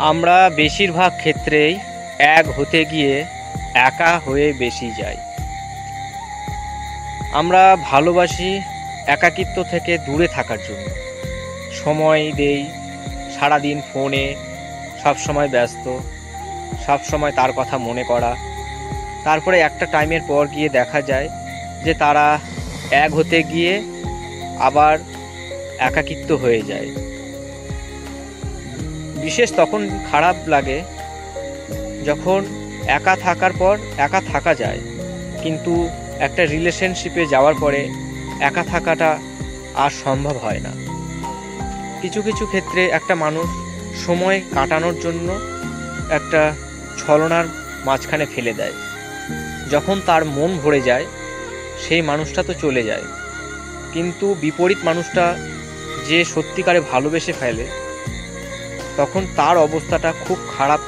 আমরা বেশিরভাগ ক্ষেত্রেই এক হতে গিয়ে একা হয়ে বেশি যাই। আমরা ভালোবাসি একাকিত্ব থেকে দূরে থাকার জন্য। সময় দেই, সারাদিন ফোনে, সবসময় ব্যস্ত, সবসময় তার কথা মনে করা। তারপরে একটা টাইমের পর গিয়ে দেখা যায় যে তারা এক হতে গিয়ে আবার একাকিত্ব হয়ে যায়। বিশেষ তখন খারাপ লাগে যখন একা থাকার পর একা থাকা যায়, কিন্তু একটা রিলেশনশিপে যাওয়ার পরে একা থাকাটা আর সম্ভব হয় না। কিছু কিছু ক্ষেত্রে একটা মানুষ সময় কাটানোর জন্য একটা ছলনার মাঝখানে ফেলে দেয়। যখন তার মন ভরে যায় সেই মানুষটা তো চলে যায়, কিন্তু বিপরীত মানুষটা যে সত্যিকারে ভালোবেসে ফেলে তখন তার অবস্থাটা খুব খারাপ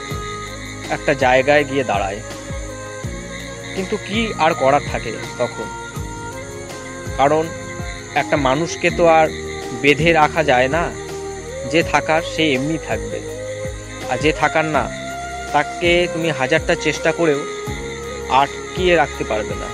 একটা জায়গায় গিয়ে দাঁড়ায়। কিন্তু কি আর করার থাকে তখন, কারণ একটা মানুষকে তো আর বেঁধে রাখা যায় না। যে থাকার সে এমনি থাকবে, আর যে থাকার না তাকে তুমি হাজারটা চেষ্টা করেও আটকিয়ে রাখতে পারবে না।